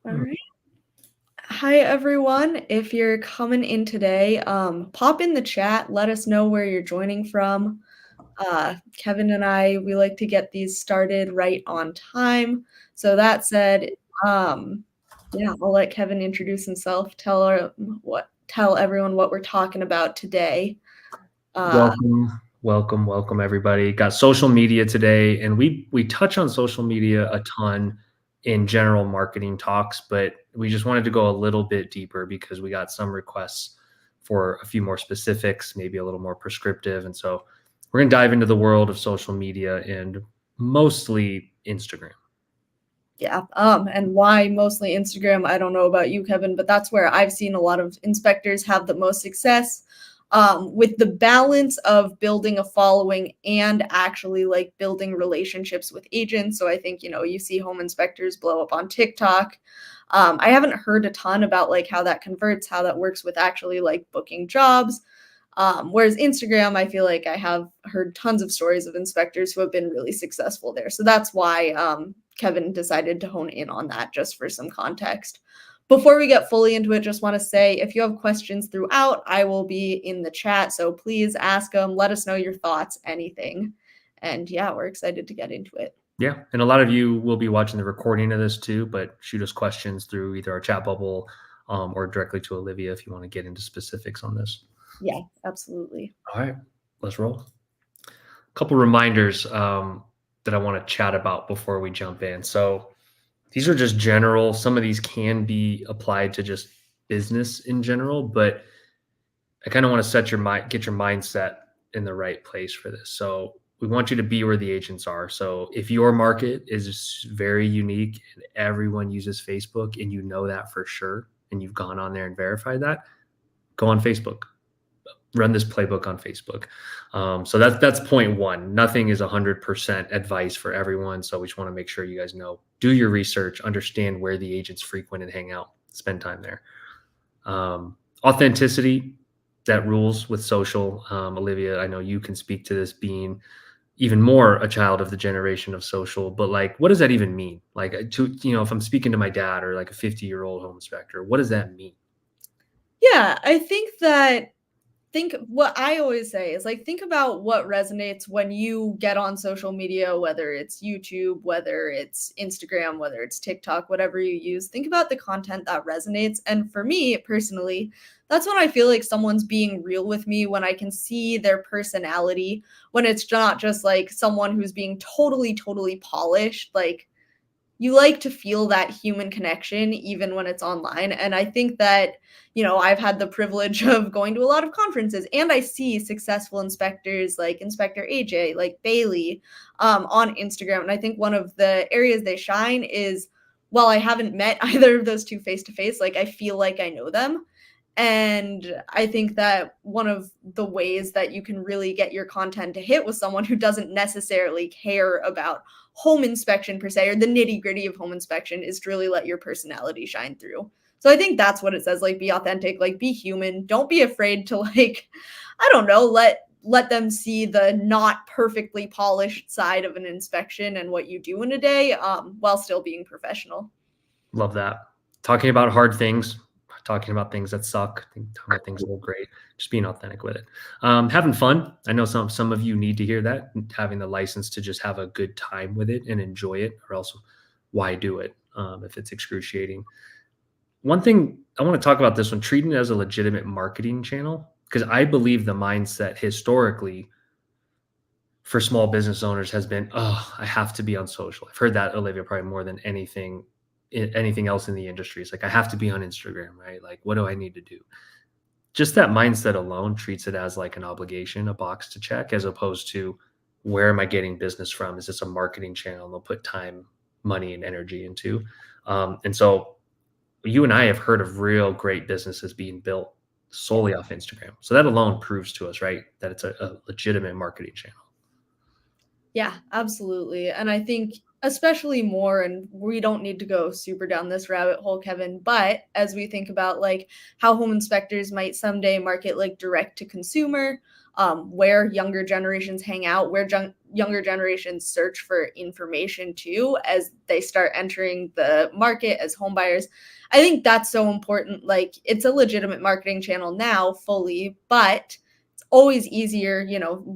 All right. Hi, everyone. If you're coming in today, pop in the chat. Let us know where you're joining from. Kevin and I, we like to get these started right on time. So that said, um, yeah, I'll let Kevin introduce himself. Tell everyone what we're talking about today. Welcome, everybody. Got social media today, and we touch on social media a ton in general marketing talks, but we just wanted to go a little bit deeper because we got some requests for a few more specifics, maybe a little more prescriptive. And so we're going to dive into the world of social media and mostly Instagram. Yeah. And why mostly Instagram? I don't know about you, Kevin, but that's where I've seen a lot of inspectors have the most success. With the balance of building a following and actually like building relationships with agents. So I think, you see home inspectors blow up on TikTok. I haven't heard a ton about like how that converts, how that works with actually like booking jobs. Whereas Instagram, I feel like I have heard tons of stories of inspectors who have been really successful there. So that's why Kevin decided to hone in on that just for some context. Before we get fully into it, just want to say if you have questions throughout, I will be in the chat. So please ask them, let us know your thoughts, anything. And yeah, we're excited to get into it. Yeah. And a lot of you will be watching the recording of this too, but shoot us questions through either our chat bubble or directly to Olivia if you want to get into specifics on this. Yeah, absolutely. All right, let's roll. A couple reminders that I want to chat about before we jump in. So these are just general. Some of these can be applied to just business in general, but I kind of want to get your mindset in the right place for this. So we want you to be where the agents are. So if your market is very unique and everyone uses Facebook and you know that for sure, and you've gone on there and verified that, go on Facebook. Run this playbook on Facebook. So that's point one. Nothing is 100% advice for everyone. So we just want to make sure you guys know, do your research, understand where the agents frequent and hang out, spend time there. Authenticity, that rules with social. Olivia, I know you can speak to this being even more a child of the generation of social, but like, what does that even mean? Like if I'm speaking to my dad or like a 50-year-old home inspector, what does that mean? Yeah, I think what I always say is like think about what resonates when you get on social media, whether it's YouTube, whether it's Instagram, whether it's TikTok, whatever you use. Think about the content that resonates. And for me personally, that's when I feel like someone's being real with me, when I can see their personality, when it's not just like someone who's being totally polished. Like you like to feel that human connection even when it's online. And I think that, I've had the privilege of going to a lot of conferences and I see successful inspectors like Inspector AJ, like Bailey, on Instagram. And I think one of the areas they shine is, while I haven't met either of those two face to face, like I feel like I know them. And I think that one of the ways that you can really get your content to hit with someone who doesn't necessarily care about home inspection per se, or the nitty gritty of home inspection, is to really let your personality shine through. So I think that's what it says. Like, be authentic, like be human. Don't be afraid to like, I don't know, let them see the not perfectly polished side of an inspection and what you do in a day, while still being professional. Love that. Talking about hard things, talking about things that suck, talking about things that are great, just being authentic with it. Having fun. I know some of you need to hear that, having the license to just have a good time with it and enjoy it, or else why do it if it's excruciating? One thing I want to talk about this one, treating it as a legitimate marketing channel, because I believe the mindset historically for small business owners has been, oh, I have to be on social. I've heard that, Olivia, probably more than anything else in the industry. It's like, I have to be on Instagram, right? Like, what do I need to do? Just that mindset alone treats it as like an obligation, a box to check, as opposed to, where am I getting business from? Is this a marketing channel they'll put time, money, and energy into? And so you and I have heard of real great businesses being built solely off Instagram. So that alone proves to us, right, that it's a legitimate marketing channel. Yeah, absolutely. And I think especially more, and we don't need to go super down this rabbit hole, Kevin, but as we think about like how home inspectors might someday market like direct to consumer, where younger generations hang out, where younger generations search for information too as they start entering the market as home buyers. I think that's so important. Like, it's a legitimate marketing channel now fully, but it's always easier,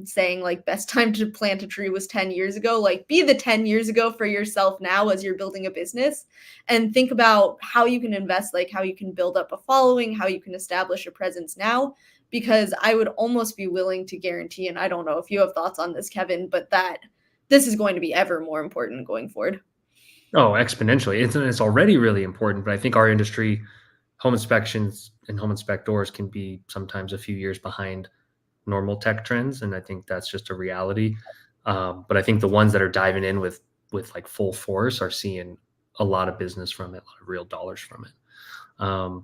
saying like best time to plant a tree was 10 years ago. Like, be the 10 years ago for yourself now as you're building a business, and think about how you can invest, like how you can build up a following, how you can establish a presence now. Because I would almost be willing to guarantee, and I don't know if you have thoughts on this, Kevin, but that this is going to be ever more important going forward. Oh, exponentially. It's already really important, but I think our industry, home inspections and home inspectors, can be sometimes a few years behind normal tech trends, and I think that's just a reality. But I think the ones that are diving in with like full force are seeing a lot of business from it, a lot of real dollars from it.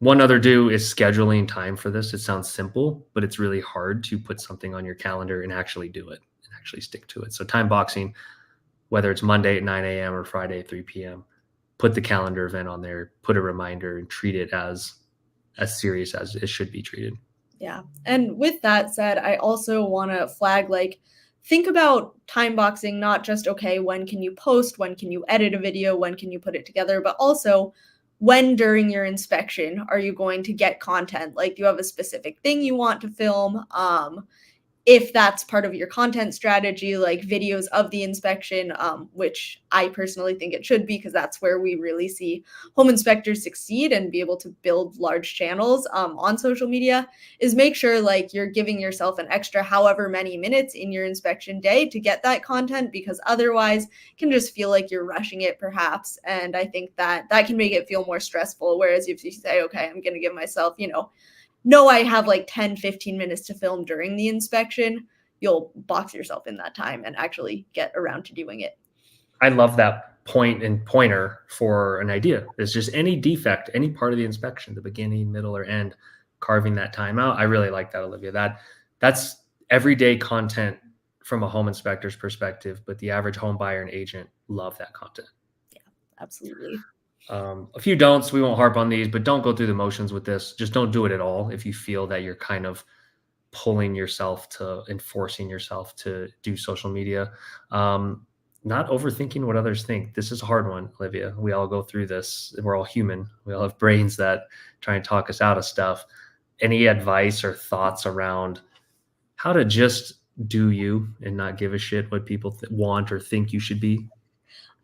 One other do is scheduling time for this. It sounds simple, but it's really hard to put something on your calendar and actually do it and actually stick to it. So time boxing, whether it's Monday at 9 a.m. or Friday at 3 p.m., put the calendar event on there, put a reminder, and treat it as serious as it should be treated. Yeah. And with that said, I also want to flag, like, think about time boxing, not just, okay, when can you post? When can you edit a video? When can you put it together? But also, when during your inspection are you going to get content? Like, do you have a specific thing you want to film? If that's part of your content strategy, like videos of the inspection, which I personally think it should be, because that's where we really see home inspectors succeed and be able to build large channels on social media, is make sure like you're giving yourself an extra however many minutes in your inspection day to get that content, because otherwise it can just feel like you're rushing it perhaps. And I think that can make it feel more stressful. Whereas if you say, okay, I'm going to give myself, no, I have like 10, 15 minutes to film during the inspection, you'll box yourself in that time and actually get around to doing it. I love that point and pointer for an idea. It's just any defect, any part of the inspection, the beginning, middle, or end, carving that time out. I really like that, Olivia. That's everyday content from a home inspector's perspective, but the average home buyer and agent love that content. Yeah, absolutely. A few don'ts, we won't harp on these, but don't go through the motions with this. Just don't do it at all if you feel that you're kind of pulling yourself to and forcing yourself to do social media. Not overthinking what others think. This is a hard one, Olivia. We all go through this. We're all human. We all have brains that try and talk us out of stuff. Any advice or thoughts around how to just do you and not give a shit what people want or think you should be?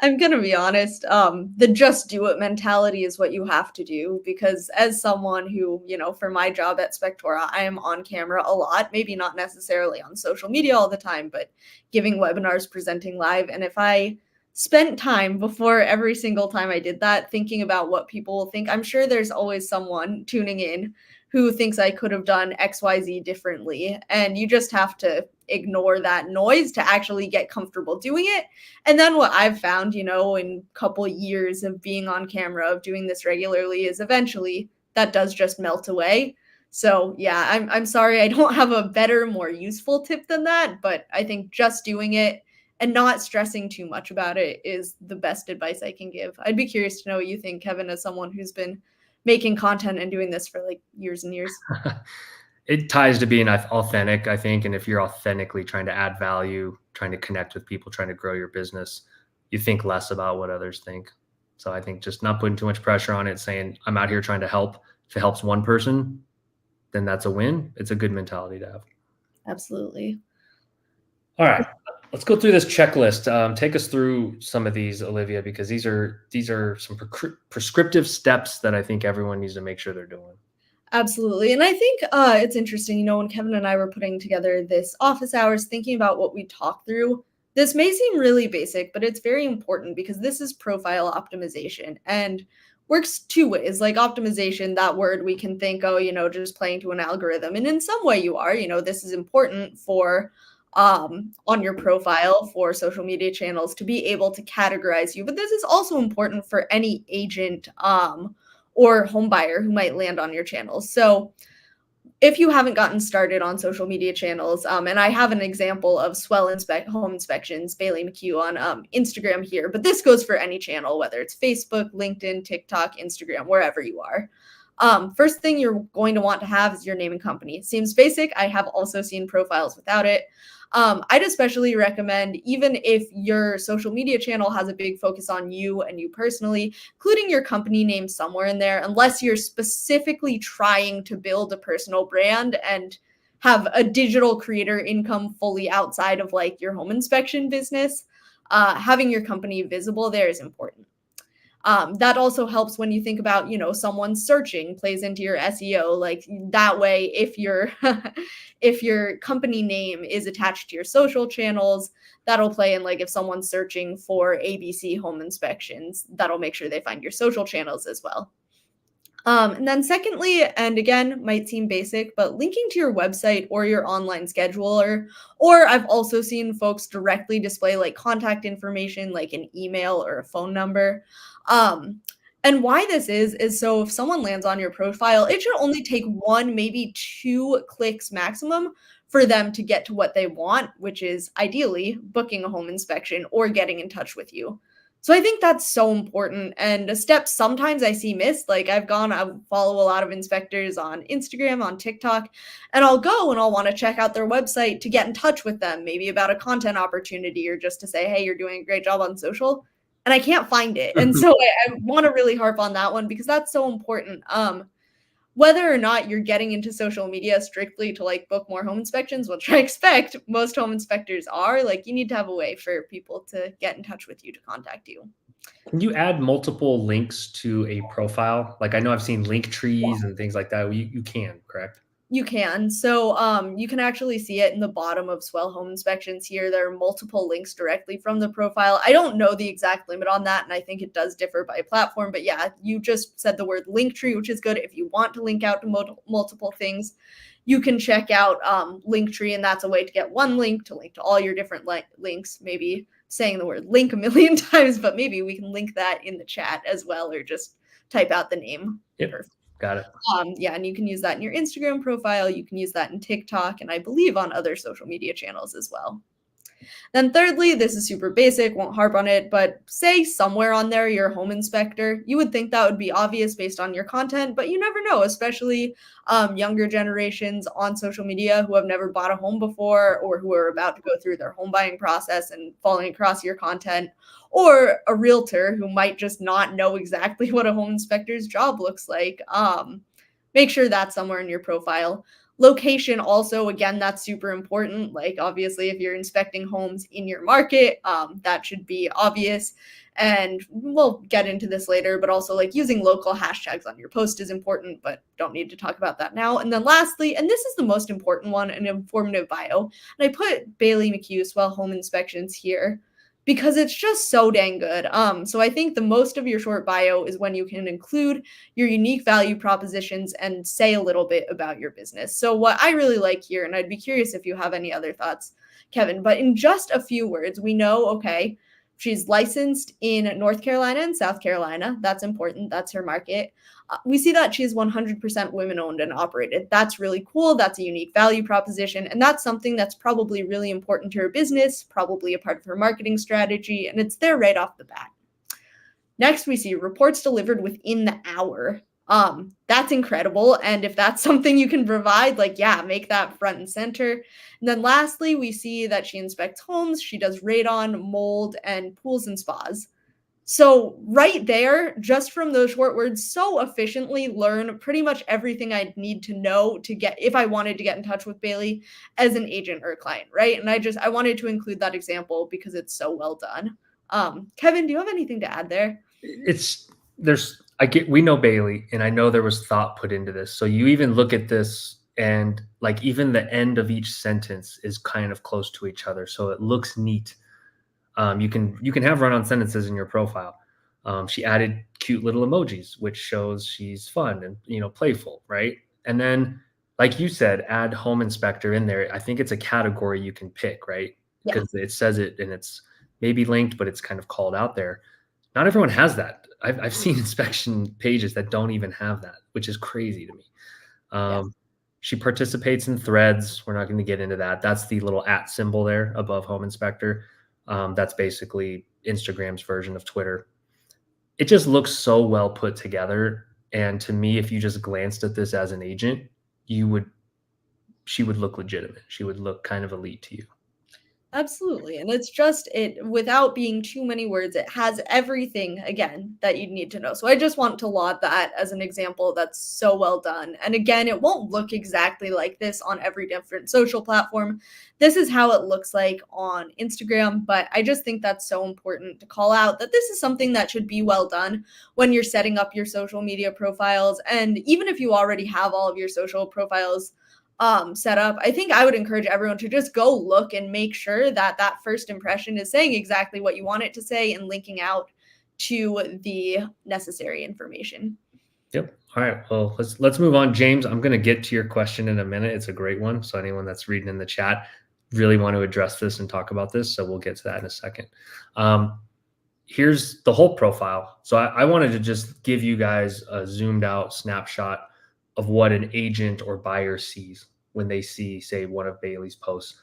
I'm going to be honest. The just do it mentality is what you have to do, because as someone who, for my job at Spectora, I am on camera a lot, maybe not necessarily on social media all the time, but giving webinars, presenting live. And if I spent time before every single time I did that thinking about what people will think, I'm sure there's always someone tuning in who thinks I could have done XYZ differently. And you just have to ignore that noise to actually get comfortable doing it. And then what I've found, in a couple years of being on camera, of doing this regularly, is eventually that does just melt away. So yeah, I'm sorry I don't have a better, more useful tip than that, but I think just doing it and not stressing too much about it is the best advice I can give. I'd be curious to know what you think, Kevin, as someone who's been making content and doing this for like years and years. It ties to being authentic, I think. And if you're authentically trying to add value, trying to connect with people, trying to grow your business, you think less about what others think. So I think just not putting too much pressure on it, saying I'm out here trying to help. If it helps one person, then that's a win. It's a good mentality to have. Absolutely. All right. Let's go through this checklist. Take us through some of these, Olivia, because these are some prescriptive steps that I think everyone needs to make sure they're doing. Absolutely. And I think it's interesting, when Kevin and I were putting together this office hours, thinking about what we talked through, this may seem really basic, but it's very important because this is profile optimization and works two ways. Like optimization, that word we can think, just playing to an algorithm. And in some way you are, this is important for on your profile for social media channels to be able to categorize you. But this is also important for any agent or home buyer who might land on your channels. So if you haven't gotten started on social media channels, and I have an example of Swell Home Inspections, Bailey McHugh on Instagram here, but this goes for any channel, whether it's Facebook, LinkedIn, TikTok, Instagram, wherever you are. First thing you're going to want to have is your name and company. It seems basic. I have also seen profiles without it. I'd especially recommend, even if your social media channel has a big focus on you and you personally, including your company name somewhere in there, unless you're specifically trying to build a personal brand and have a digital creator income fully outside of like your home inspection business. Having your company visible there is important. That also helps when you think about, someone searching plays into your SEO. Like that way, if your if your company name is attached to your social channels, that'll play in. Like if someone's searching for ABC home inspections, that'll make sure they find your social channels as well. And then secondly, and again, might seem basic, but linking to your website or your online scheduler, or I've also seen folks directly display like contact information, like an email or a phone number. Um, and why this is so if someone lands on your profile, it should only take one, maybe two clicks maximum for them to get to what they want, which is ideally booking a home inspection or getting in touch with you. So I think that's so important and a step sometimes I see missed. Like I follow a lot of inspectors on Instagram, on TikTok, and I'll go and I'll want to check out their website to get in touch with them, maybe about a content opportunity or just to say, hey, you're doing a great job on social. And I can't find it. And so I want to really harp on that one because that's so important. Whether or not you're getting into social media strictly to like book more home inspections, which I expect most home inspectors are, like you need to have a way for people to get in touch with you to contact you. Can you add multiple links to a profile? Like I know I've seen link Yeah. trees and things like that. You can, correct? You can. So you can actually see it in the bottom of Swell Home Inspections here. There are multiple links directly from the profile. I don't know the exact limit on that, and I think it does differ by platform. But yeah, you just said the word Linktree, which is good. If you want to link out to multiple things, you can check out Linktree, and that's a way to get one link to link to all your different links. Maybe saying the word link a million times, but maybe we can link that in the chat as well, or just type out the name. Yep. Perfect. Got it. Yeah, and you can use that in your Instagram profile. You can use that in TikTok, and I believe on other social media channels as well. Then thirdly, this is super basic, won't harp on it, but say somewhere on there you're a home inspector. You would think that would be obvious based on your content, but you never know, especially younger generations on social media who have never bought a home before or who are about to go through their home buying process and falling across your content, or a realtor who might just not know exactly what a home inspector's job looks like. Make sure that's somewhere in your profile. Location also, again, that's super important. Like obviously if you're inspecting homes in your market, that should be obvious. And we'll get into this later, but also like using local hashtags on your post is important, but don't need to talk about that now. And then lastly, and this is the most important one, an informative bio. And I put Bailey McHugh Swell Home Inspections here because it's just so dang good. So I think the most of your short bio is when you can include your unique value propositions and say a little bit about your business. So what I really like here, and I'd be curious if you have any other thoughts, Kevin, but in just a few words, we know, okay, she's licensed in North Carolina and South Carolina. That's important. That's her market. We see that she's 100% women owned and operated. That's really cool. That's a unique value proposition. And that's something that's probably really important to her business, probably a part of her marketing strategy. And it's there right off the bat. Next, we see reports delivered within the hour. That's incredible. And if that's something you can provide, like, yeah, make that front and center. And then lastly, we see that she inspects homes. She does radon, mold, and pools and spas. So right there, just from those short words, so efficiently learn pretty much everything I'd need to know to get, if I wanted to get in touch with Bailey as an agent or a client, right? And I wanted to include that example because it's so well done. Kevin, do you have anything to add there? We know Bailey, and I know there was thought put into this. So you even look at this and like even the end of each sentence is kind of close to each other. So it looks neat. You can have run-on sentences in your profile. She added cute little emojis, which shows she's fun and playful, right? And then, like you said, add home inspector in there. I think it's a category you can pick, right? Because it says it and it's maybe linked, but it's kind of called out there. Not everyone has that. I've seen inspection pages that don't even have that, which is crazy to me. She participates in threads. We're not going to get into that. That's the little @ symbol there above home inspector. That's basically Instagram's version of Twitter. It just looks so well put together. And to me, if you just glanced at this as an agent, she would look legitimate. She would look kind of elite to you. Absolutely. And it's just it without being too many words, it has everything again that you'd need to know. So I just want to laud that as an example that's so well done. And again, it won't look exactly like this on every different social platform. This is how it looks like on Instagram, but I just think that's so important to call out that this is something that should be well done when you're setting up your social media profiles. And even if you already have all of your social profiles set up, I think I would encourage everyone to just go look and make sure that that first impression is saying exactly what you want it to say and linking out to the necessary information. Yep. All right. Well, let's move on, James. I'm going to get to your question in a minute. It's a great one. So anyone that's reading in the chat really want to address this and talk about this. So we'll get to that in a second. Here's the whole profile. So I wanted to just give you guys a zoomed out snapshot of what an agent or buyer sees when they see, say, one of Bailey's posts.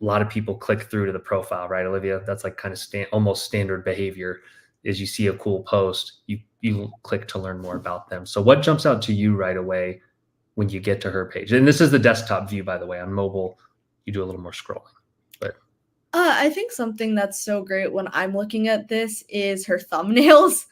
A lot of people click through to the profile, right, Olivia? That's like kind of almost standard behavior. Is you see a cool post, you click to learn more about them. So what jumps out to you right away when you get to her page? And this is the desktop view, by the way. On mobile, you do a little more scrolling. But I think something that's so great when I'm looking at this is her thumbnails.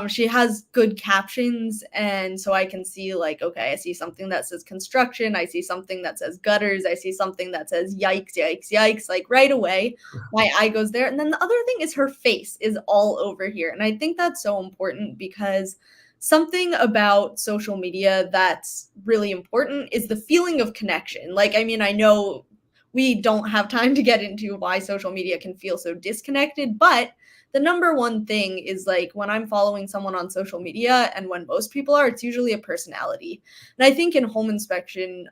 She has good captions, and so I can see like, okay, I see something that says construction, I see something that says gutters, I see something that says yikes, yikes, yikes. Like right away, my eye goes there. And then the other thing is her face is all over here, and I think that's so important because something about social media that's really important is the feeling of connection. Like, I mean, I know we don't have time to get into why social media can feel so disconnected, but the number one thing is like when I'm following someone on social media, and when most people are, it's usually a personality. And I think in home inspection,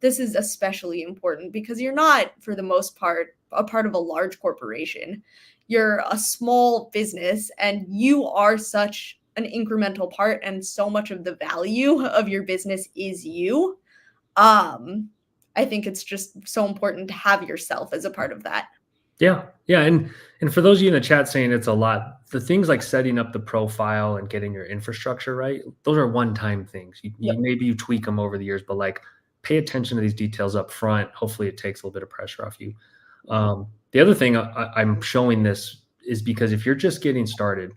this is especially important because you're not, for the most part, a part of a large corporation. You're a small business, and you are such an incremental part, and so much of the value of your business is you. I think it's just so important to have yourself as a part of that. yeah, and for those of you in the chat saying it's a lot, the things like setting up the profile and getting your infrastructure right, those are one-time things. Maybe you tweak them over the years, but like pay attention to these details up front. Hopefully, it takes a little bit of pressure off you. The other thing I'm showing this is because if you're just getting started,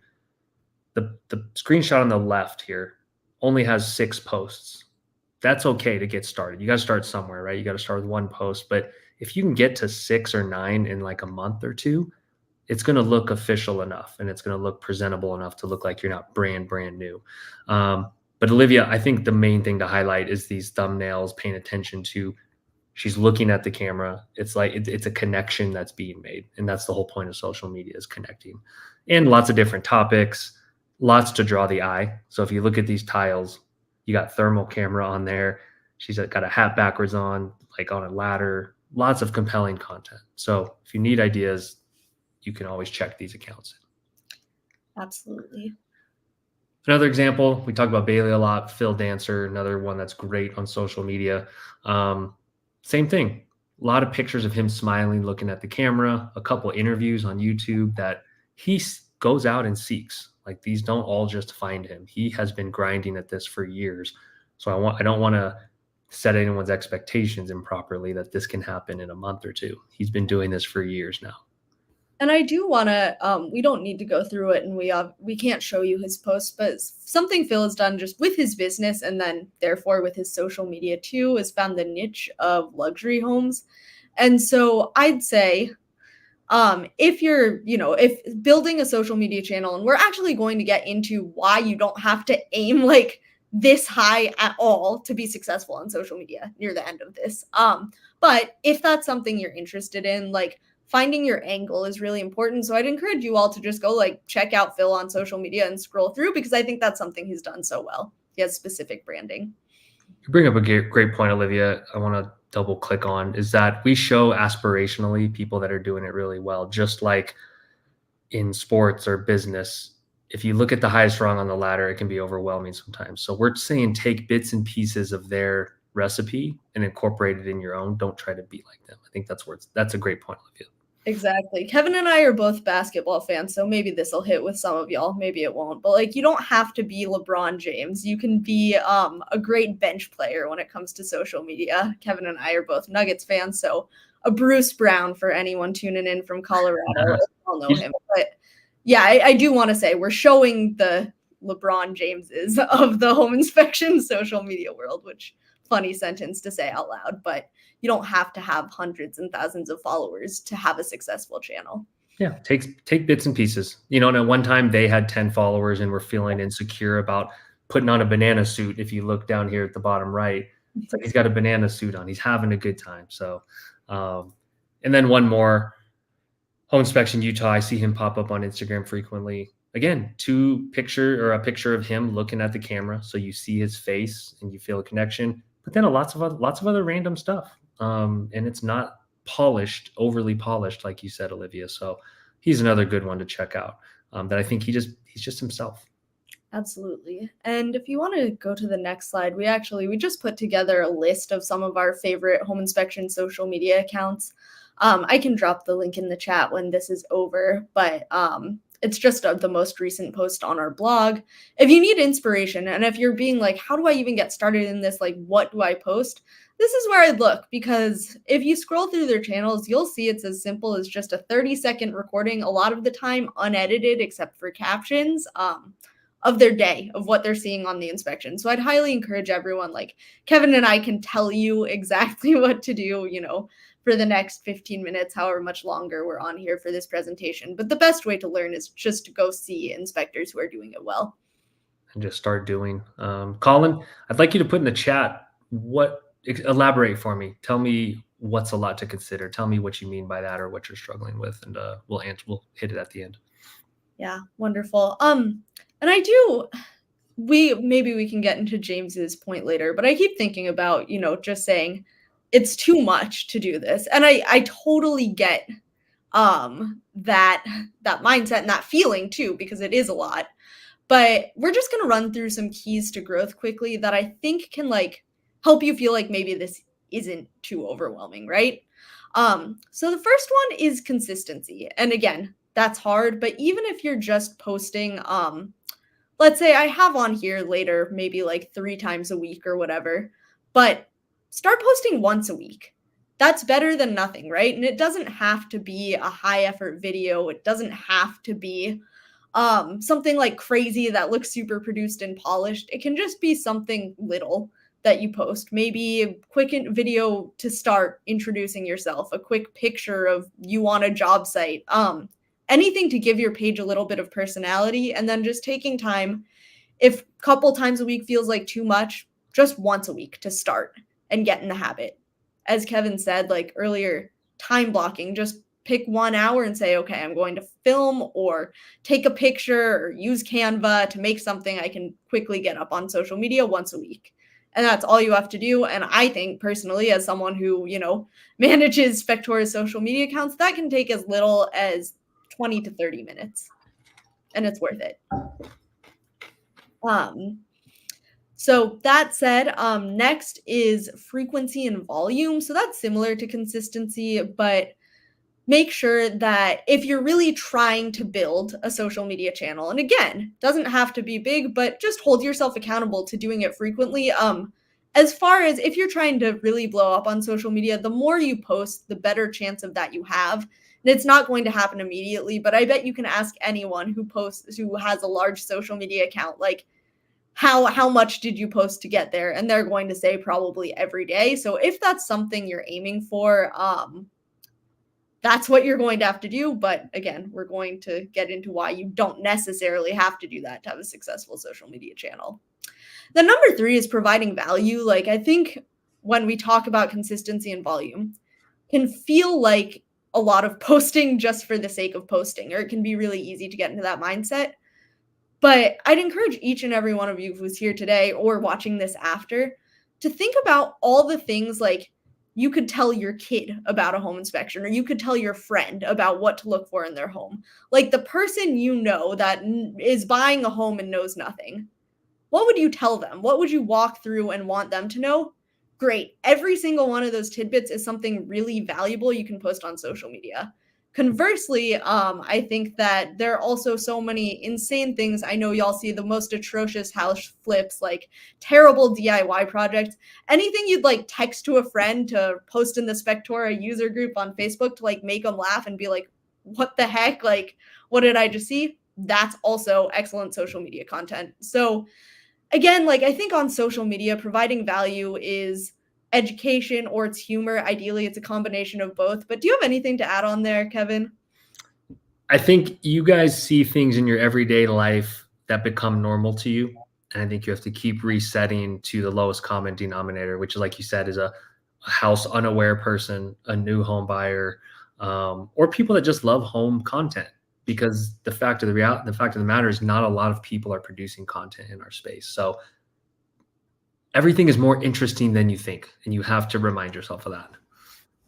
the screenshot on the left here only has 6 posts. That's okay to get started. You got to start somewhere, right? You got to start with 1 post. But if you can get to 6 or 9 in like a month or 2, it's going to look official enough, and it's going to look presentable enough to look like you're not brand new. But Olivia, I think the main thing to highlight is these thumbnails, paying attention to, she's looking at the camera. It's like, it's a connection that's being made. And that's the whole point of social media, is connecting. And lots of different topics, lots to draw the eye. So if you look at these tiles, you got thermal camera on there. She's got a hat backwards on, like on a ladder, lots of compelling content. So if you need ideas, you can always check these accounts. Absolutely. Another example, we talk about Bailey a lot, Phil Dancer, another one that's great on social media. Same thing, a lot of pictures of him smiling, looking at the camera, a couple interviews on YouTube that he goes out and seeks. Like, these don't all just find him. He has been grinding at this for years. So I don't want to set anyone's expectations improperly that this can happen in a month or 2. He's been doing this for years now. And I do want to, we don't need to go through it, and we can't show you his posts, but something Phil has done just with his business, and then therefore with his social media too, is found the niche of luxury homes. And so I'd say, if you're, if building a social media channel, and we're actually going to get into why you don't have to aim like this high at all to be successful on social media near the end of this. But if that's something you're interested in, like, finding your angle is really important. So I'd encourage you all to just go like check out Phil on social media and scroll through, because I think that's something he's done so well. He has specific branding. You bring up a great point, Olivia. I want to double click on is that we show aspirationally people that are doing it really well, just like in sports or business. If you look at the highest rung on the ladder, it can be overwhelming sometimes. So we're saying take bits and pieces of their recipe and incorporate it in your own. Don't try to be like them. I think that's a great point, Olivia. Exactly. Kevin and I are both basketball fans, so maybe this will hit with some of y'all, maybe it won't. But like you don't have to be LeBron James. You can be a great bench player when it comes to social media. Kevin and I are both Nuggets fans, so a Bruce Brown for anyone tuning in from Colorado. I'll know him. But yeah, I do want to say we're showing the LeBron Jameses of the home inspection social media world, which funny sentence to say out loud, but you don't have to have hundreds and thousands of followers to have a successful channel. Yeah, take bits and pieces. You know, and at one time they had 10 followers and were feeling insecure about putting on a banana suit. If you look down here at the bottom right, it's like he's got a banana suit on. He's having a good time. So, and then one more, Home Inspection Utah. I see him pop up on Instagram frequently. Again, a picture of him looking at the camera, so you see his face and you feel a connection. But then lots of other random stuff, and it's not overly polished, like you said, Olivia. So he's another good one to check out. That I think he's just himself. Absolutely. And if you want to go to the next slide, we just put together a list of some of our favorite home inspection social media accounts. I can drop the link in the chat when this is over, but it's just the most recent post on our blog. If you need inspiration and if you're being like, how do I even get started in this? Like, what do I post? This is where I'd look, because if you scroll through their channels, you'll see it's as simple as just a 30-second recording, a lot of the time unedited except for captions, of their day, of what they're seeing on the inspection. So I'd highly encourage everyone, like Kevin and I can tell you exactly what to do, for the next 15 minutes, however much longer we're on here for this presentation. But the best way to learn is just to go see inspectors who are doing it well. And just start doing. Colin, I'd like you to put in the chat, elaborate for me. Tell me what's a lot to consider. Tell me what you mean by that or what you're struggling with, and we'll hit it at the end. Yeah, wonderful. And maybe we can get into James's point later, but I keep thinking about, just saying it's too much to do this. And I totally get that mindset and that feeling too, because it is a lot. But we're just going to run through some keys to growth quickly that I think can help you feel like maybe this isn't too overwhelming, right? So the first one is consistency. And again, that's hard, but even if you're just posting, let's say I have on here later, maybe 3 times a week or whatever, but start posting once a week. That's better than nothing, right? And it doesn't have to be a high effort video. It doesn't have to be something crazy that looks super produced and polished. It can just be something little that you post, maybe a quick video to start introducing yourself, a quick picture of you on a job site, anything to give your page a little bit of personality, and then just taking time. If a couple times a week feels like too much, just once a week to start and get in the habit. As Kevin said earlier, time blocking, just pick 1 hour and say, okay, I'm going to film or take a picture or use Canva to make something I can quickly get up on social media once a week. And that's all you have to do. And I think personally, as someone who, manages Spectora's social media accounts, that can take as little as 20 to 30 minutes. And it's worth it. So that said, next is frequency and volume. So that's similar to consistency, but make sure that if you're really trying to build a social media channel, and again, doesn't have to be big, but just hold yourself accountable to doing it frequently. As far as if you're trying to really blow up on social media, the more you post, the better chance of that you have. And it's not going to happen immediately, but I bet you can ask anyone who has a large social media account, how much did you post to get there? And they're going to say probably every day. So if that's something you're aiming for, that's what you're going to have to do. But again, we're going to get into why you don't necessarily have to do that to have a successful social media channel. The number 3 is providing value. I think when we talk about consistency and volume, can feel like a lot of posting just for the sake of posting, or it can be really easy to get into that mindset. But I'd encourage each and every one of you who's here today or watching this after to think about all the things you could tell your kid about a home inspection, or you could tell your friend about what to look for in their home. The person that is buying a home and knows nothing. What would you tell them? What would you walk through and want them to know? Great. Every single one of those tidbits is something really valuable you can post on social media. Conversely, I think that there are also so many insane things. I know y'all see the most atrocious house flips, like terrible DIY projects. Anything you'd like text to a friend to post in the Spectora user group on Facebook to like make them laugh and be like, what the heck? Like, what did I just see? That's also excellent social media content. So again, like I think on social media, providing value is education or it's humor. Ideally, it's a combination of both. But do you have anything to add on there, Kevin? I think you guys see things in your everyday life that become normal to you. And I think you have to keep resetting to the lowest common denominator, which, like you said, is a house unaware person, a new home buyer, or people that just love home content. Because the fact of the matter is, not a lot of people are producing content in our space. So everything is more interesting than you think, and you have to remind yourself of that.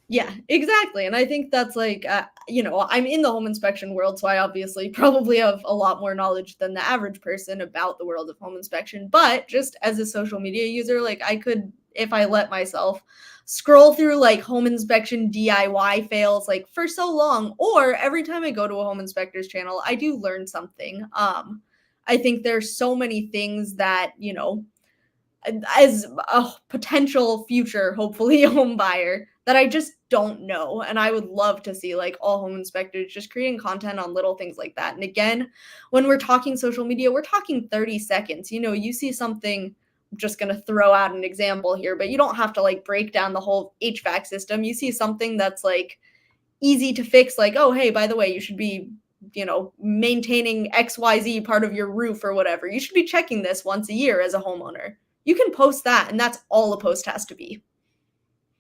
Yeah, exactly. And I think that's like, I'm in the home inspection world, so I obviously probably have a lot more knowledge than the average person about the world of home inspection. But just as a social media user, like I could, if I let myself, scroll through like home inspection DIY fails like for so long, or every time I go to a home inspector's channel, I do learn something. I think there's so many things that, as a potential future, hopefully, home buyer that I just don't know. And I would love to see like all home inspectors just creating content on little things like that. And again, when we're talking social media, we're talking 30 seconds. You see something, I'm just going to throw out an example here, but you don't have to like break down the whole HVAC system. You see something that's like easy to fix, like, oh, hey, by the way, you should be maintaining XYZ part of your roof or whatever. You should be checking this once a year as a homeowner. You can post that, and that's all a post has to be.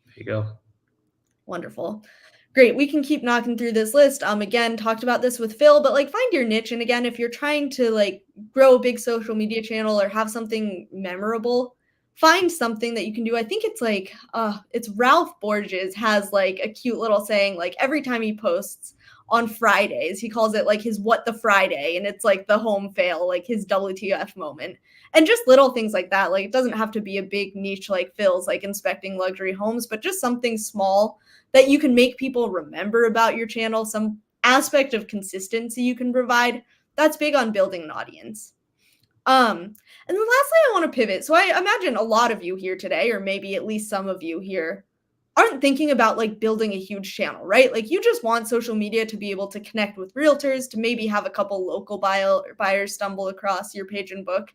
There you go. Wonderful. Great. We can keep knocking through this list. Again, talked about this with Phil, but like find your niche. And again, if you're trying to like grow a big social media channel or have something memorable, find something that you can do. I think it's like it's Ralph Borges has like a cute little saying, like every time he posts on Fridays, he calls it like his what the Friday, and it's like the home fail, like his WTF moment. And just little things like that. Like it doesn't have to be a big niche like Phil's, like inspecting luxury homes, but just something small that you can make people remember about your channel, some aspect of consistency you can provide. That's big on building an audience. And then lastly, I want to pivot. So I imagine a lot of you here today, or maybe at least some of you here, aren't thinking about like building a huge channel, right? Like you just want social media to be able to connect with realtors, to maybe have a couple local buyers stumble across your page and book.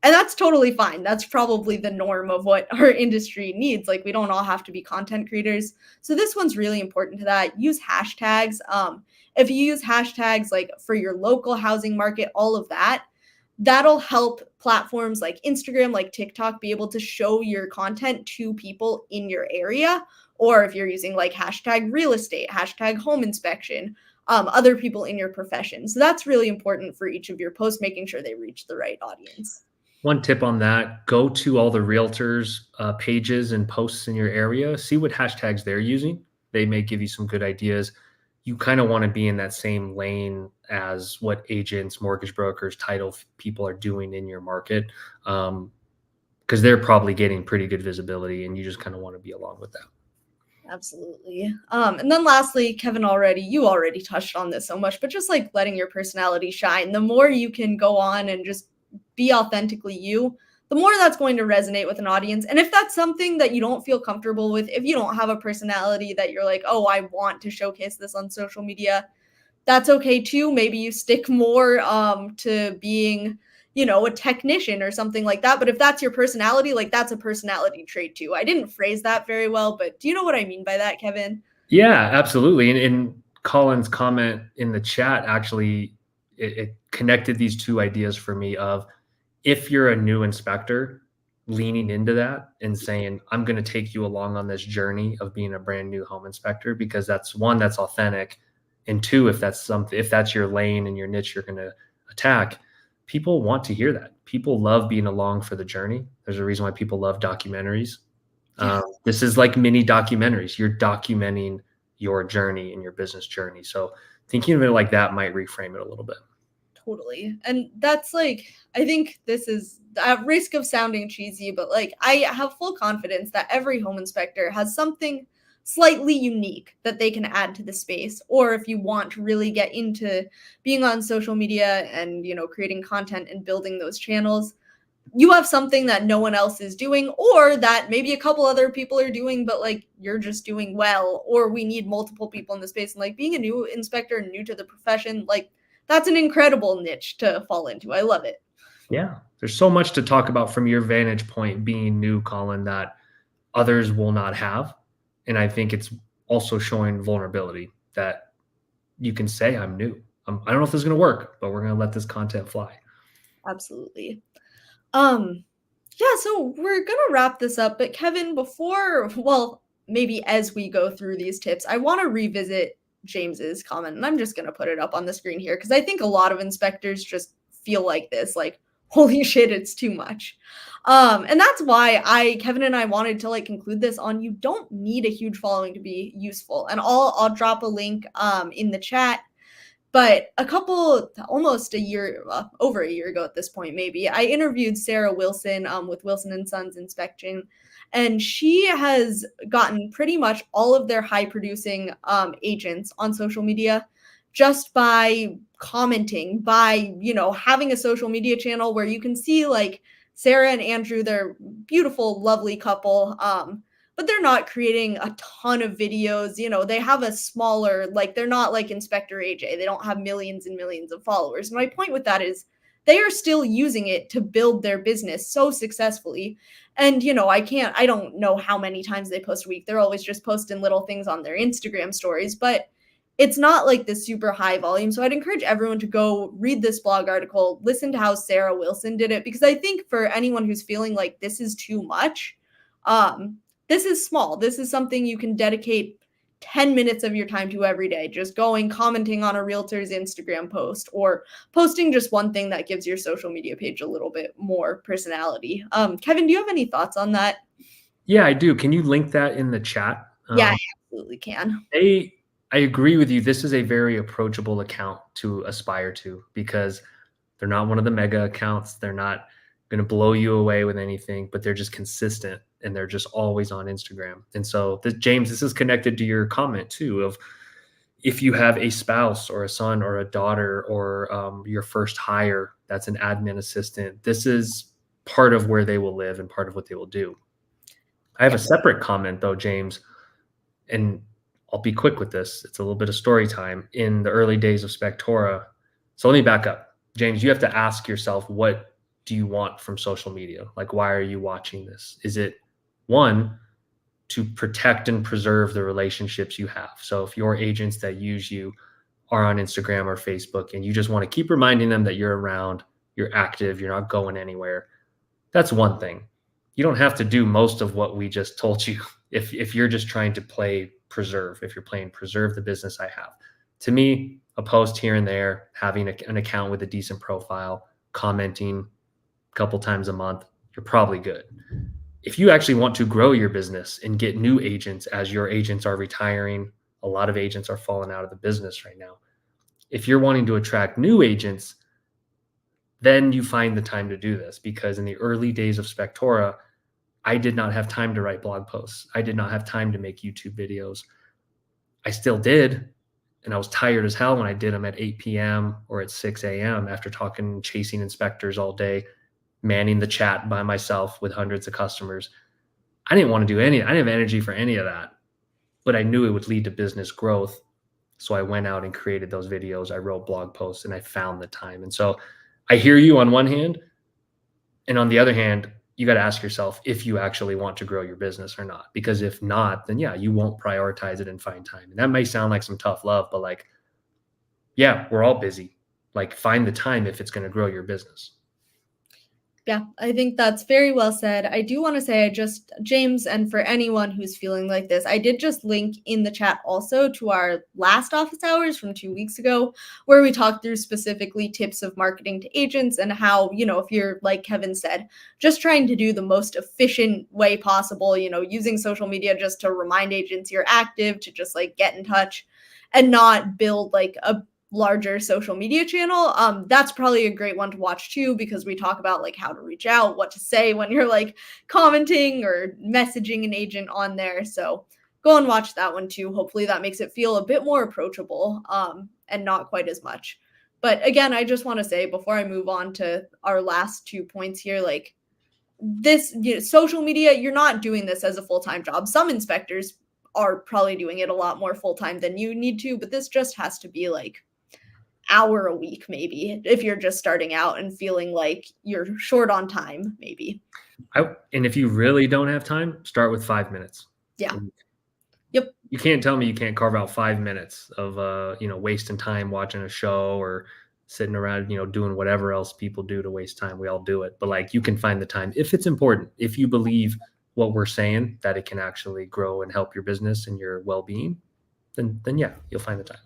And that's totally fine. That's probably the norm of what our industry needs. Like we don't all have to be content creators. So this one's really important to that. Use hashtags. If you use hashtags like for your local housing market, all of that, that'll help platforms like Instagram, like TikTok, be able to show your content to people in your area. Or if you're using like hashtag real estate, hashtag home inspection, other people in your profession. So that's really important for each of your posts, making sure they reach the right audience. One tip on that, go to all the realtors pages and posts in your area, see what hashtags they're using. They may give you some good ideas. You kind of want to be in that same lane as what agents, mortgage brokers, title people are doing in your market, because they're probably getting pretty good visibility, and you just kind of want to be along with that. Absolutely. And then lastly, Kevin, you already touched on this so much, but just like letting your personality shine. The more you can go on and just be authentically you, the more that's going to resonate with an audience. And if that's something that you don't feel comfortable with, if you don't have a personality that you're like, oh, I want to showcase this on social media, that's okay too. Maybe you stick more to being, a technician or something like that. But if that's your personality, like that's a personality trait too. I didn't phrase that very well, but do you know what I mean by that, Kevin? Yeah, absolutely. And Colin's comment in the chat, actually, it connected these two ideas for me of, if you're a new inspector, leaning into that and saying, I'm going to take you along on this journey of being a brand new home inspector, because that's one, that's authentic. And two, if that's your lane and your niche you're going to attack, people want to hear that. People love being along for the journey. There's a reason why people love documentaries. This is like mini documentaries. You're documenting your journey and your business journey. So thinking of it like that might reframe it a little bit. Totally. And that's like, I think this is at risk of sounding cheesy, but like I have full confidence that every home inspector has something slightly unique that they can add to the space. Or if you want to really get into being on social media and, creating content and building those channels, you have something that no one else is doing, or that maybe a couple other people are doing, but like you're just doing well, or we need multiple people in the space. And like being a new inspector, new to the profession, like that's an incredible niche to fall into. I love it. Yeah. There's so much to talk about from your vantage point being new, Colin, that others will not have. And I think it's also showing vulnerability that you can say, I'm new. I don't know if this is going to work, but we're going to let this content fly. Absolutely. Yeah, so we're gonna wrap this up, but Kevin, maybe as we go through these tips, I want to revisit James's comment, and I'm just gonna put it up on the screen here because I think a lot of inspectors just feel like this, like, holy shit, it's too much. And that's why Kevin and I wanted to like conclude this on you don't need a huge following to be useful. And I'll drop a link in the chat. But almost a year, over a year ago at this point, maybe, I interviewed Sarah Wilson with Wilson and Sons Inspection, and she has gotten pretty much all of their high producing agents on social media just by commenting, by, having a social media channel where you can see like Sarah and Andrew, they're beautiful, lovely couple. But they're not creating a ton of videos. They have a smaller, like, they're not like Inspector AJ. They don't have millions and millions of followers. My point with that is they are still using it to build their business so successfully. And, I don't know how many times they post a week. They're always just posting little things on their Instagram stories, but it's not like this super high volume. So I'd encourage everyone to go read this blog article, listen to how Sarah Wilson did it, because I think for anyone who's feeling like this is too much, this is small. This is something you can dedicate 10 minutes of your time to every day, just commenting on a realtor's Instagram post, or posting just one thing that gives your social media page a little bit more personality. Kevin, do you have any thoughts on that? Yeah, I do. Can you link that in the chat? Yeah, I absolutely can. I agree with you. This is a very approachable account to aspire to because they're not one of the mega accounts. They're not going to blow you away with anything, but they're just consistent and they're just always on Instagram. And so James, this is connected to your comment too, of if you have a spouse or a son or a daughter or your first hire, that's an admin assistant. This is part of where they will live and part of what they will do. I have a separate comment though, James, and I'll be quick with this. It's a little bit of story time. In the early days of Spectora, so let me back up. James, you have to ask yourself, what do you want from social media? Like, why are you watching this? Is it one, to protect and preserve the relationships you have? So if your agents that use you are on Instagram or Facebook and you just want to keep reminding them that you're around, you're active, you're not going anywhere, that's one thing. You don't have to do most of what we just told you if you're just trying to preserve the business I have. To me, a post here and there, having an account with a decent profile, commenting a couple times a month, you're probably good. If you actually want to grow your business and get new agents as your agents are retiring, a lot of agents are falling out of the business right now. If you're wanting to attract new agents, then you find the time to do this, because in the early days of Spectora, I did not have time to write blog posts. I did not have time to make YouTube videos. I still did. And I was tired as hell when I did them at 8 p.m. or at 6 a.m. after chasing inspectors all day, manning the chat by myself with hundreds of customers. I didn't want to do I didn't have energy for any of that, but I knew it would lead to business growth. So I went out and created those videos. I wrote blog posts and I found the time. And so I hear you on one hand, and on the other hand, you got to ask yourself if you actually want to grow your business or not. Because if not, then yeah, you won't prioritize it and find time. And that may sound like some tough love, but like, yeah, we're all busy. Like, find the time if it's going to grow your business. Yeah, I think that's very well said. I do want to say, James, and for anyone who's feeling like this, I did just link in the chat also to our last office hours from 2 weeks ago, where we talked through specifically tips of marketing to agents and how, if you're, like Kevin said, just trying to do the most efficient way possible, using social media just to remind agents you're active, to just like get in touch and not build like a larger social media channel. That's probably a great one to watch too, because we talk about like how to reach out, what to say when you're like commenting or messaging an agent on there. So go and watch that one too. Hopefully that makes it feel a bit more approachable, and not quite as much. But again, I just want to say before I move on to our last 2 points here, like this, social media, you're not doing this as a full-time job. Some inspectors are probably doing it a lot more full-time than you need to, but this just has to be like hour a week, maybe, if you're just starting out and feeling like you're short on time, maybe. And if you really don't have time, start with 5 minutes. Yeah. Yep. You can't tell me you can't carve out 5 minutes of wasting time watching a show or sitting around, doing whatever else people do to waste time. We all do it. But like, you can find the time if it's important. If you believe what we're saying, that it can actually grow and help your business and your well-being, then yeah, you'll find the time.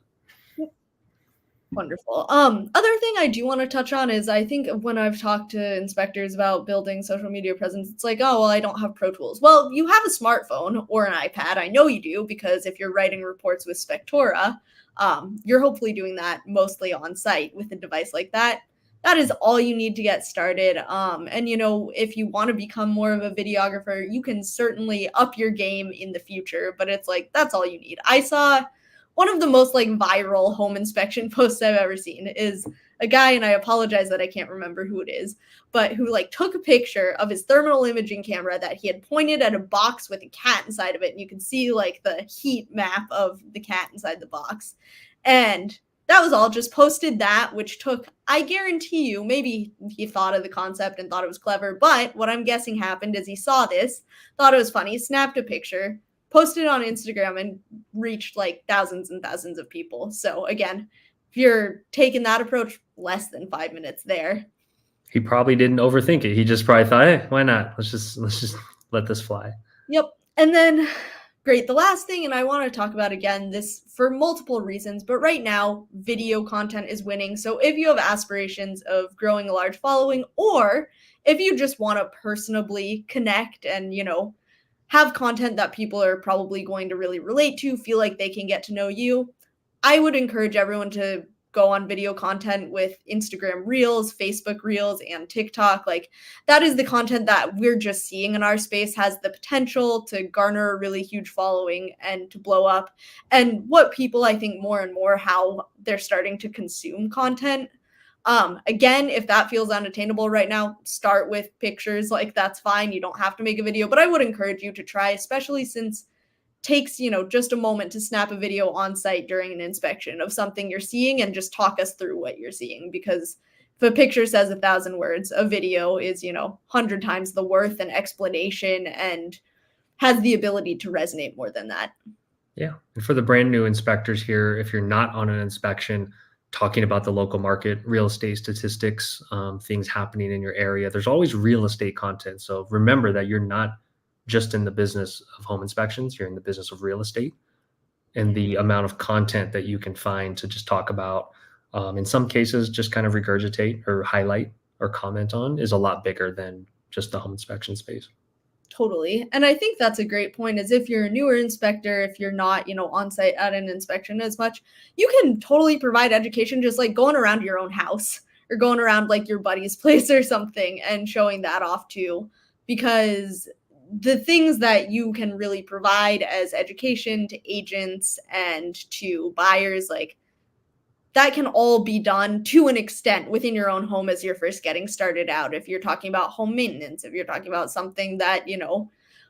Wonderful. Other thing I do want to touch on is I think when I've talked to inspectors about building social media presence, it's like, oh, well, I don't have Pro Tools. Well, you have a smartphone or an iPad. I know you do, because if you're writing reports with Spectora, you're hopefully doing that mostly on site with a device like that. That is all you need to get started. And if you want to become more of a videographer, you can certainly up your game in the future, but it's like, that's all you need. I saw one of the most like viral home inspection posts I've ever seen is a guy, and I apologize that I can't remember who it is, but who like took a picture of his thermal imaging camera that he had pointed at a box with a cat inside of it. And you can see like the heat map of the cat inside the box. And that was all, just posted that, which took, I guarantee you, maybe he thought of the concept and thought it was clever, but what I'm guessing happened is he saw this, thought it was funny, snapped a picture, posted on Instagram, and reached like thousands and thousands of people. So again, if you're taking that approach, less than 5 minutes there. He probably didn't overthink it. He just probably thought, hey, why not? Let's just let this fly. Yep. And then, great, the last thing, and I want to talk about again this for multiple reasons, but right now video content is winning. So if you have aspirations of growing a large following, or if you just want to personally connect and, have content that people are probably going to really relate to, feel like they can get to know you, I would encourage everyone to go on video content with Instagram Reels, Facebook Reels, and TikTok. Like, that is the content that we're just seeing in our space has the potential to garner a really huge following and to blow up. And what people, I think more and more, how they're starting to consume content. Again, if that feels unattainable right now, start with pictures. Like, that's fine. You don't have to make a video, but I would encourage you to try, especially since it takes, just a moment to snap a video on site during an inspection of something you're seeing and just talk us through what you're seeing. Because if a picture says 1,000 words, a video is, 100 times the worth and explanation and has the ability to resonate more than that. Yeah. And for the brand new inspectors here, if you're not on an inspection, talking about the local market, real estate statistics, things happening in your area, there's always real estate content. So remember that you're not just in the business of home inspections, you're in the business of real estate, and the amount of content that you can find to just talk about, in some cases, just kind of regurgitate or highlight or comment on, is a lot bigger than just the home inspection space. Totally. And I think that's a great point, is if you're a newer inspector, if you're not, on site at an inspection as much, you can totally provide education just like going around your own house or going around like your buddy's place or something and showing that off too. Because the things that you can really provide as education to agents and to buyers, like, that can all be done to an extent within your own home as you're first getting started out. If you're talking about home maintenance, if you're talking about something that,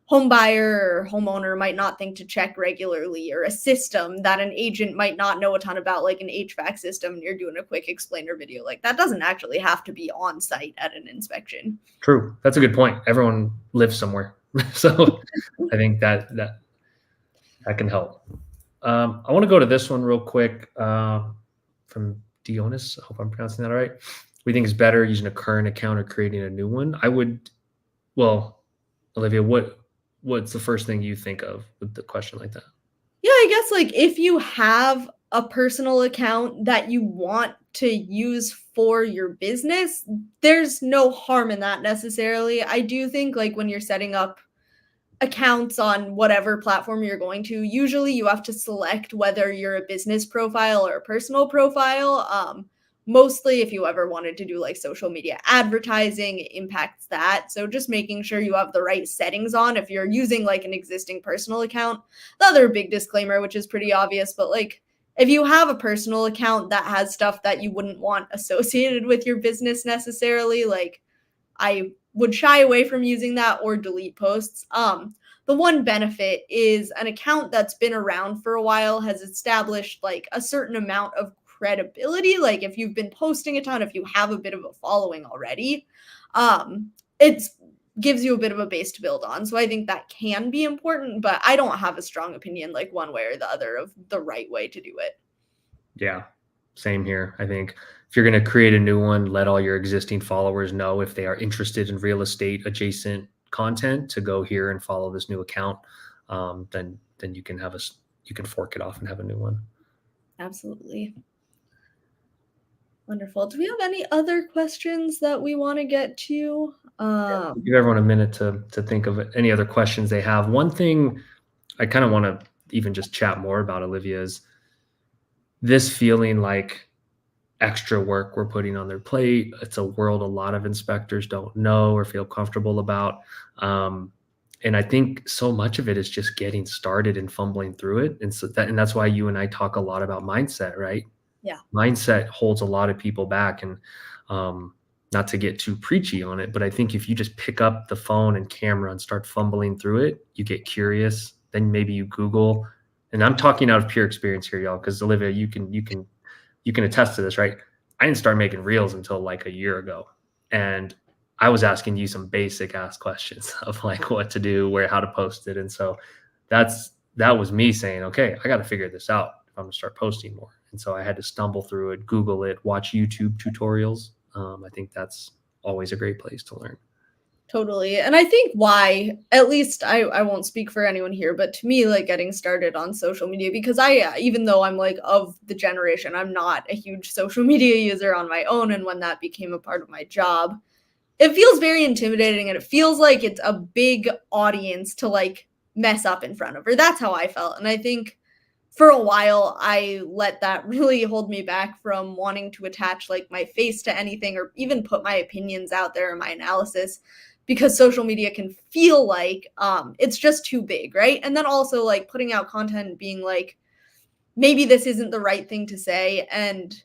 home buyer or homeowner might not think to check regularly, or a system that an agent might not know a ton about, like an HVAC system, and you're doing a quick explainer video, like that doesn't actually have to be on site at an inspection. True. That's a good point. Everyone lives somewhere. So I think that can help. I want to go to this one real quick. From Dionis, I hope I'm pronouncing that right. We think it's better using a current account or creating a new one. Olivia, what's the first thing you think of with the question like that? Yeah, I guess like if you have a personal account that you want to use for your business, there's no harm in that necessarily. I do think like when you're setting up accounts on whatever platform you're going to, usually you have to select whether you're a business profile or a personal profile. mostly if you ever wanted to do like social media advertising, it impacts that. So just making sure you have the right settings on if you're using like an existing personal account. The other big disclaimer, which is pretty obvious, but like if you have a personal account that has stuff that you wouldn't want associated with your business necessarily, like I would shy away from using that or delete posts. The one benefit is an account that's been around for a while has established like a certain amount of credibility. Like if you've been posting a ton, if you have a bit of a following already, it gives you a bit of a base to build on. So I think that can be important, but I don't have a strong opinion like one way or the other of the right way to do it. Yeah, same here. I think if you're going to create a new one, let all your existing followers know if they are interested in real estate adjacent content to go here and follow this new account. Then you can you can fork it off and have a new one. Absolutely. Wonderful. Do we have any other questions that we want to get to? Give everyone a minute to think of any other questions they have. One thing I kind of want to even just chat more about, Olivia, is this feeling like extra work we're putting on their plate. It's a world a lot of inspectors don't know or feel comfortable about. And I think so much of it is just getting started and fumbling through it. And that's why you and I talk a lot about mindset, right? Yeah. Mindset holds a lot of people back. And not to get too preachy on it, but I think if you just pick up the phone and camera and start fumbling through it, you get curious, then maybe you Google. And I'm talking out of pure experience here, y'all, because Olivia, you can attest to this, right? I didn't start making reels until like a year ago. And I was asking you some basic ass questions of like what to do, how to post it. And so that was me saying, okay, I got to figure this out if I'm gonna start posting more. And so I had to stumble through it, Google it, watch YouTube tutorials. I think that's always a great place to learn. Totally. And I think why, at least I won't speak for anyone here, but to me, like getting started on social media, because even though I'm like of the generation, I'm not a huge social media user on my own. And when that became a part of my job, it feels very intimidating and it feels like it's a big audience to like mess up in front of, or that's how I felt. And I think for a while, I let that really hold me back from wanting to attach like my face to anything or even put my opinions out there or my analysis, because social media can feel like it's just too big, right? And then also like putting out content being like, maybe this isn't the right thing to say. And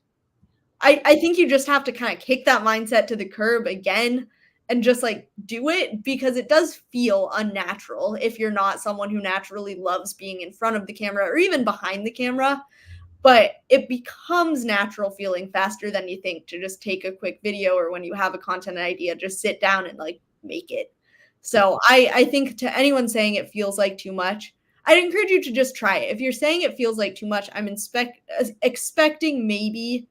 I think you just have to kind of kick that mindset to the curb again and just like do it, because it does feel unnatural if you're not someone who naturally loves being in front of the camera or even behind the camera. But it becomes natural feeling faster than you think to just take a quick video, or when you have a content idea, just sit down and like make it. So I think to anyone saying it feels like too much, I'd encourage you to just try it. If you're saying it feels like too much, I'm expecting maybe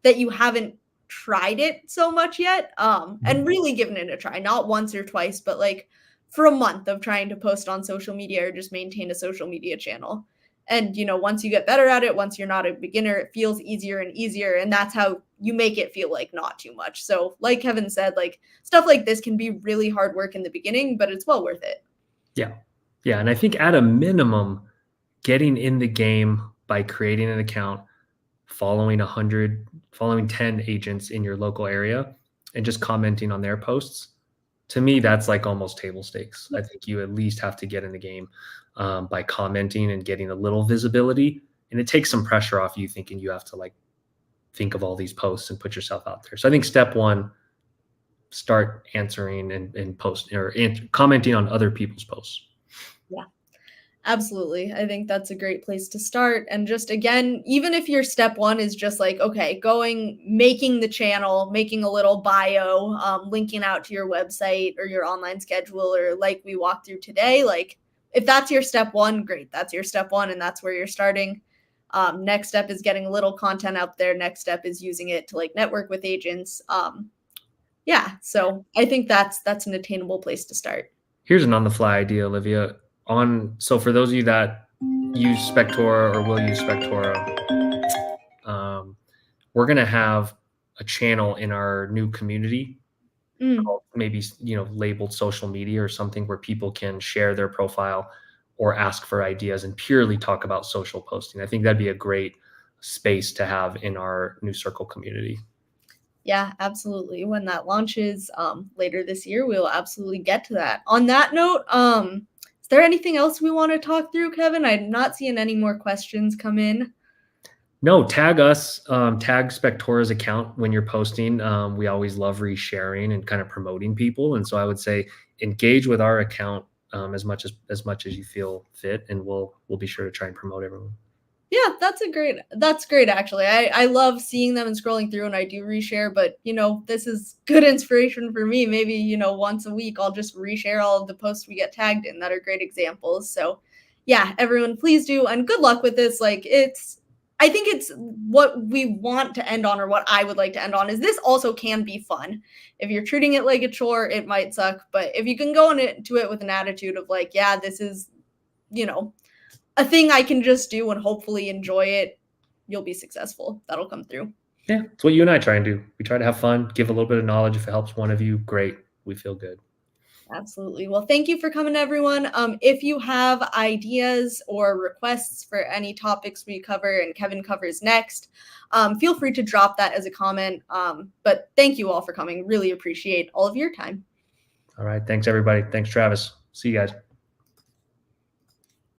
that you haven't tried it so much yet, and really given it a try, not once or twice, but like for a month of trying to post on social media or just maintain a social media channel. And, once you get better at it, once you're not a beginner, it feels easier and easier. And that's how you make it feel like not too much. So like Kevin said, like stuff like this can be really hard work in the beginning, but it's well worth it. Yeah. Yeah. And I think at a minimum, getting in the game by creating an account, following 10 agents in your local area and just commenting on their posts, to me, that's like almost table stakes. I think you at least have to get in the game by commenting and getting a little visibility. And it takes some pressure off you thinking you have to like think of all these posts and put yourself out there. So I think step one, start answering and posting or commenting on other people's posts. Yeah. Absolutely. I think that's a great place to start. And just again, even if your step one is just like, okay, making the channel, making a little bio, linking out to your website or your online schedule, or like we walked through today, like if that's your step one, great. That's your step one. And that's where you're starting. Next step is getting a little content out there. Next step is using it to like network with agents. Yeah. So I think that's an attainable place to start. Here's an on the fly idea, Olivia. So for those of you that use Spectora or will use Spectora, we're going to have a channel in our new community called maybe, labeled social media or something, where people can share their profile or ask for ideas and purely talk about social posting. I think that'd be a great space to have in our new Circle community. Yeah, absolutely. When that launches later this year, we'll absolutely get to that. On that note, is there anything else we want to talk through, Kevin? I'm not seeing any more questions come in. No, tag us, tag Spectora's account when you're posting. We always love resharing and kind of promoting people. And so I would say engage with our account as much as you feel fit, and we'll be sure to try and promote everyone. Yeah, that's great actually. I love seeing them and scrolling through, and I do reshare, but this is good inspiration for me. Maybe, once a week I'll just reshare all of the posts we get tagged in that are great examples. So, yeah, everyone please do, and good luck with this. Like I think it's what we want to end on, or what I would like to end on, is this also can be fun. If you're treating it like a chore, it might suck, but if you can go into it with an attitude of like, yeah, this is, you know, a thing I can just do and hopefully enjoy it, you'll be successful. That'll come through. Yeah, it's what you and I try and do. We try to have fun, give a little bit of knowledge. If it helps one of you, great. We feel good. Absolutely. Well, thank you for coming, everyone. If you have ideas or requests for any topics we cover and Kevin covers next, feel free to drop that as a comment. But thank you all for coming. Really appreciate all of your time. All right. Thanks, everybody. Thanks, Travis. See you guys.